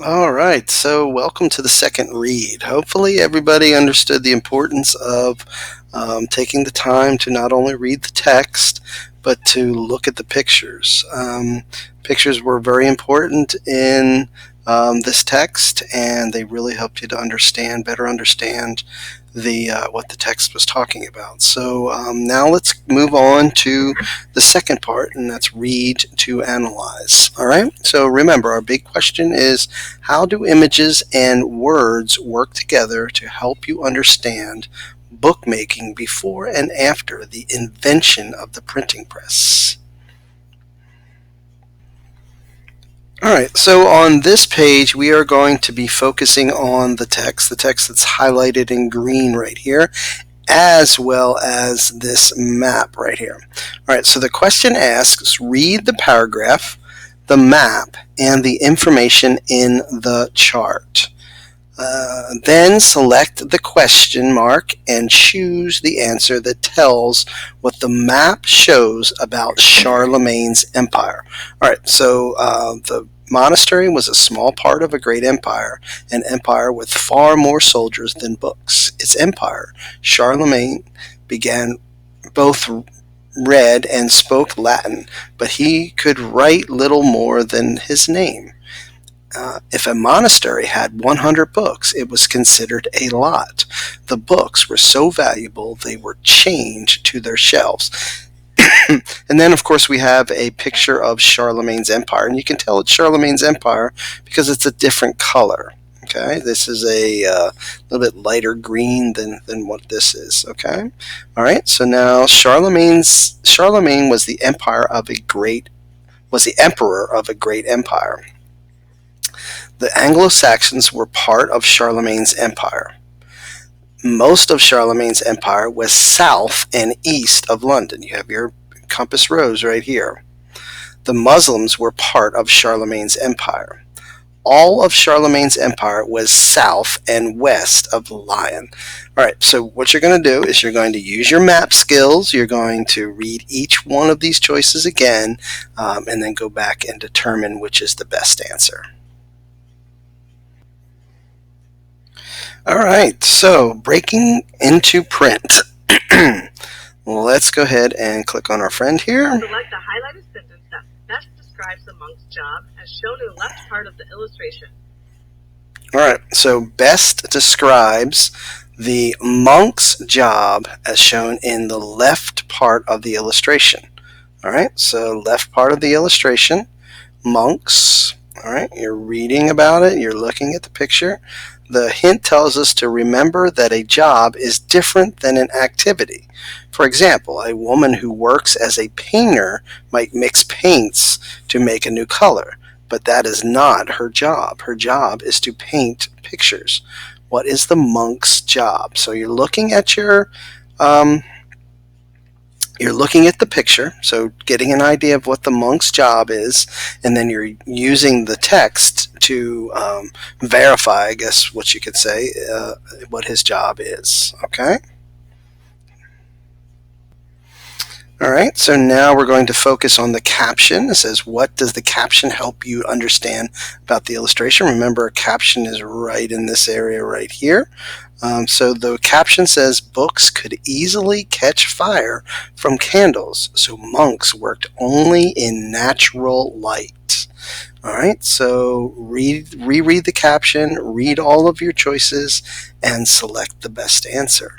All right, so welcome to the second read. Hopefully, everybody understood the importance of taking the time to not only read the text, but to look at the pictures. Pictures were very important in this text, and they really helped you to better understand the what the text was talking about. So now let's move on to the second part, and that's read to analyze. All right. So remember, our big question is, how do images and words work together to help you understand bookmaking before and after the invention of the printing press? All right, so on this page, we are going to be focusing on the text that's highlighted in green right here, as well as this map right here. All right, so the question asks, read the paragraph, the map, and the information in the chart. Then select the question mark and choose the answer that tells what the map shows about Charlemagne's empire. All right, so the monastery was a small part of a great empire, an empire with far more soldiers than books. Its empire, Charlemagne, began both read and spoke Latin, but he could write little more than his name. If a monastery had 100 books, it was considered a lot. The books were so valuable they were chained to their shelves. And then, of course, we have a picture of Charlemagne's empire, and you can tell it's Charlemagne's empire because it's a different color. Okay, this is a little bit lighter green than what this is. Okay, all right. So now Charlemagne was the emperor of a great empire. The Anglo-Saxons were part of Charlemagne's empire. Most of Charlemagne's empire was south and east of London. You have your compass rose right here. The Muslims were part of Charlemagne's empire. All of Charlemagne's empire was south and west of the Lion. All right, so what you're going to do is you're going to use your map skills. You're going to read each one of these choices again, and then go back and determine which is the best answer. All right, so breaking into print. Let's go ahead and click on our friend here. Select the highlighted sentence that best describes the monk's job as shown in the left part of the illustration. All right, so best describes the monk's job as shown in the left part of the illustration. All right, so left part of the illustration, monks. All right, you're reading about it, you're looking at the picture. The hint tells us to remember that a job is different than an activity. For example, a woman who works as a painter might mix paints to make a new color, but that is not her job. Her job is to paint pictures. What is the monk's job? So you're looking at the picture, so getting an idea of what the monk's job is, and then you're using the text to verify, I guess what you could say, what his job is. Okay? All right, so now we're going to focus on the caption. It says, what does the caption help you understand about the illustration? Remember, a caption is right in this area right here. So the caption says, books could easily catch fire from candles, so monks worked only in natural light. All right, so reread the caption, read all of your choices, and select the best answer.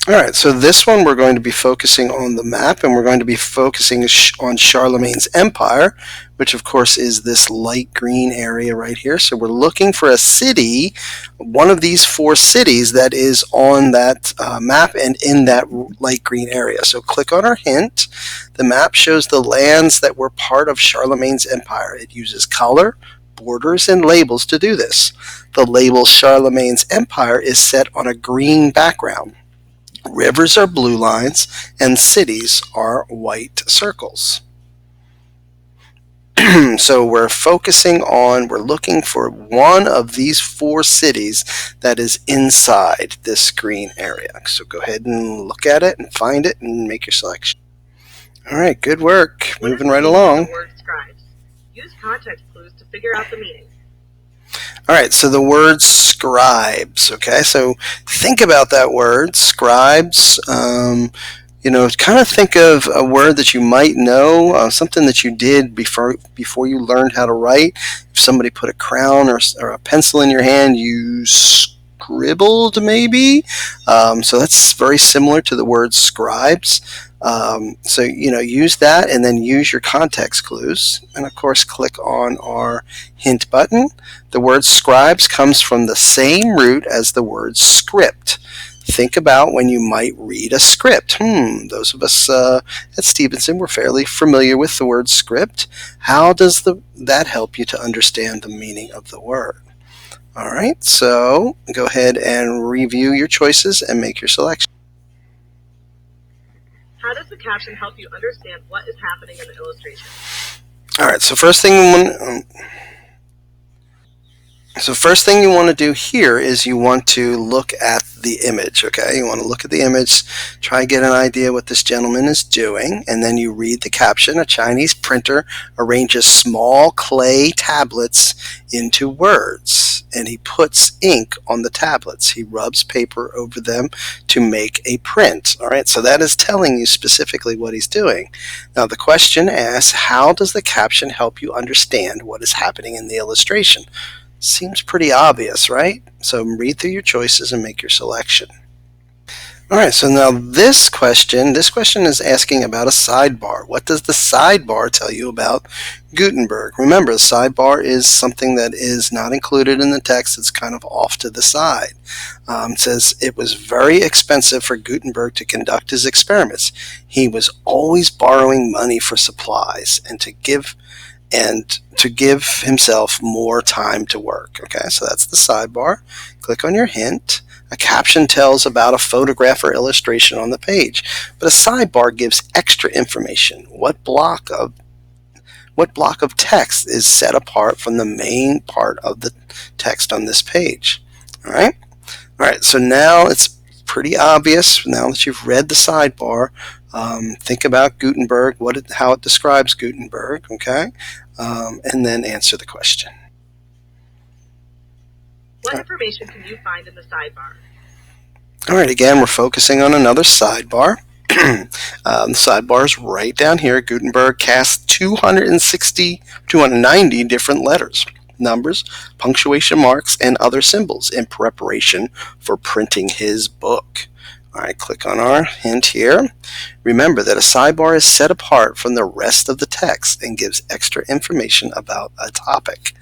All right, so this one we're going to be focusing on the map, and we're going to be focusing on Charlemagne's empire, which of course is this light green area right here. So we're looking for a city, one of these four cities that is on that map and in that light green area. So click on our hint. The map shows the lands that were part of Charlemagne's empire. It uses color, borders, and labels to do this. The label Charlemagne's empire is set on a green background. Rivers are blue lines, and cities are white circles. So we're looking for one of these four cities that is inside this green area. So go ahead and look at it and find it and make your selection. All right, good work. Moving right along. Word scribes. Use context clues to figure out the meaning. All right, so the word scribes. Okay, so think about that word, scribes. Kind of think of a word that you might know, something that you did before you learned how to write. If somebody put a crown or a pencil in your hand, you scribbled maybe. So that's very similar to the word scribes. So use that and then use your context clues, and of course click on our hint button. The word scribes comes from the same root as the word script. Think about when you might read a script. Those of us at Stevenson, we're fairly familiar with the word script. How does that help you to understand the meaning of the word? All right, so go ahead and review your choices and make your selection. How does the caption help you understand what is happening in the illustration? All right, so first thing you want to do here is you want to look at the image, okay? You want to look at the image, try to get an idea what this gentleman is doing, and then you read the caption. A Chinese printer arranges small clay tablets into words, and he puts ink on the tablets. He rubs paper over them to make a print. All right, so that is telling you specifically what he's doing. Now the question asks, how does the caption help you understand what is happening in the illustration? Seems pretty obvious, right? So read through your choices and make your selection. All right, so now this question is asking about a sidebar. What does the sidebar tell you about Gutenberg? Remember, the sidebar is something that is not included in the text. It's kind of off to the side. It says it was very expensive for Gutenberg to conduct his experiments. He was always borrowing money for supplies and to give himself more time to work. Okay, so that's the sidebar. Click on your hint. A caption tells about a photograph or illustration on the page, but a sidebar gives extra information. What block of text is set apart from the main part of the text on this page? All right, so now it's pretty obvious. Now that you've read the sidebar, think about Gutenberg, how it describes Gutenberg, okay? And then answer the question. What information can you find in the sidebar? All right, again, we're focusing on another sidebar. The sidebar is right down here. Gutenberg cast 290 different letters, numbers, punctuation marks, and other symbols in preparation for printing his book. All right, click on our hint here. Remember that a sidebar is set apart from the rest of the text and gives extra information about a topic.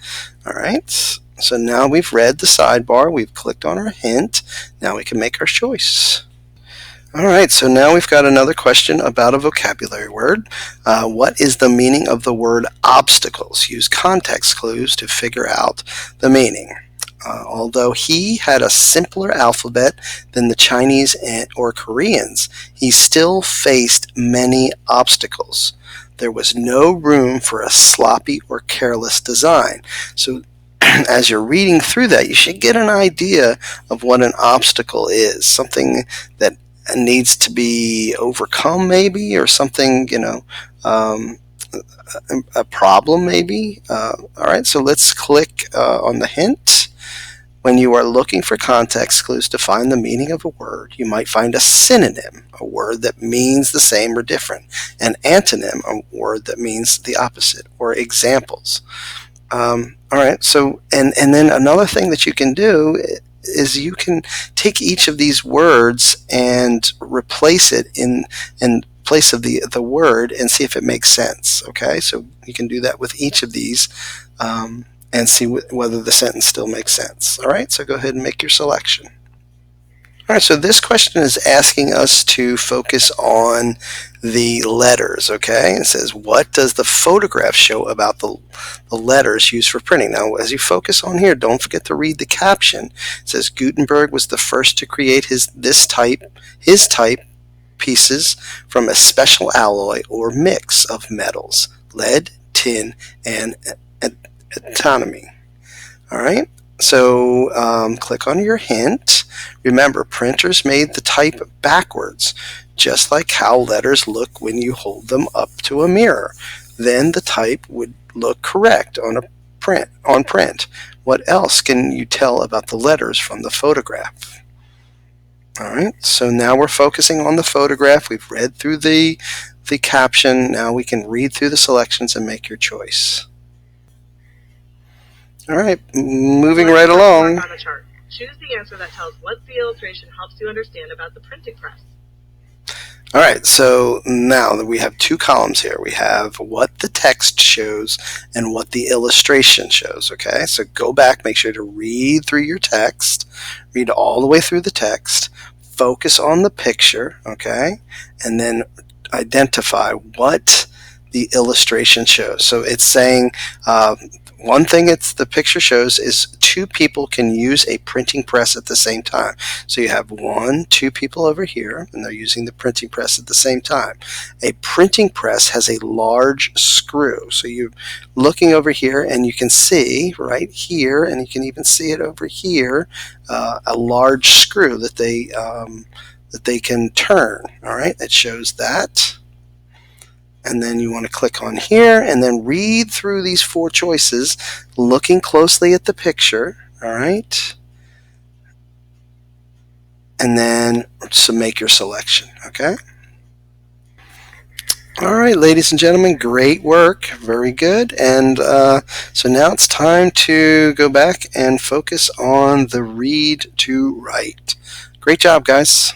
All right, so now we've read the sidebar, we've clicked on our hint, now we can make our choice. All right, so now we've got another question about a vocabulary word. What is the meaning of the word obstacles? Use context clues to figure out the meaning. Although he had a simpler alphabet than the Chinese or Koreans, he still faced many obstacles. There was no room for a sloppy or careless design. So as you're reading through that, you should get an idea of what an obstacle is, something that needs to be overcome maybe, or something, a problem maybe. All right, so let's click on the hint. When you are looking for context clues to find the meaning of a word, you might find a synonym, a word that means the same or different, an antonym, a word that means the opposite, or examples. All right, so and then another thing that you can do is you can take each of these words and replace it in place of the word and see if it makes sense. Okay, so you can do that with each of these and see whether the sentence still makes sense. All right, so go ahead and make your selection. All right, so this question is asking us to focus on the letters, okay? It says, what does the photograph show about the letters used for printing? Now, as you focus on here, don't forget to read the caption. It says, Gutenberg was the first to create his type pieces from a special alloy or mix of metals, lead, tin, and antimony. All right, so click on your hint. Remember, printers made the type backwards, just like how letters look when you hold them up to a mirror. Then the type would look correct on a print. What else can you tell about the letters from the photograph? All right, so now we're focusing on the photograph. We've read through the caption. Now we can read through the selections and make your choice. All right, moving right along. On the chart. Choose the answer that tells what the illustration helps you understand about the printing press. All right, so now that we have two columns here, we have what the text shows and what the illustration shows, okay? So go back, make sure to read through your text, read all the way through the text, focus on the picture, okay? And then identify what the illustration shows. So it's saying one thing the picture shows is two people can use a printing press at the same time. So you have two people over here, and they're using the printing press at the same time. A printing press has a large screw. So you're looking over here, and you can see right here, and you can even see it over here, a large screw that they can turn. All right, it shows that. And then you want to click on here and then read through these four choices, looking closely at the picture, all right? And then make your selection, okay? All right, ladies and gentlemen, great work. Very good. And so now it's time to go back and focus on the read to write. Great job, guys.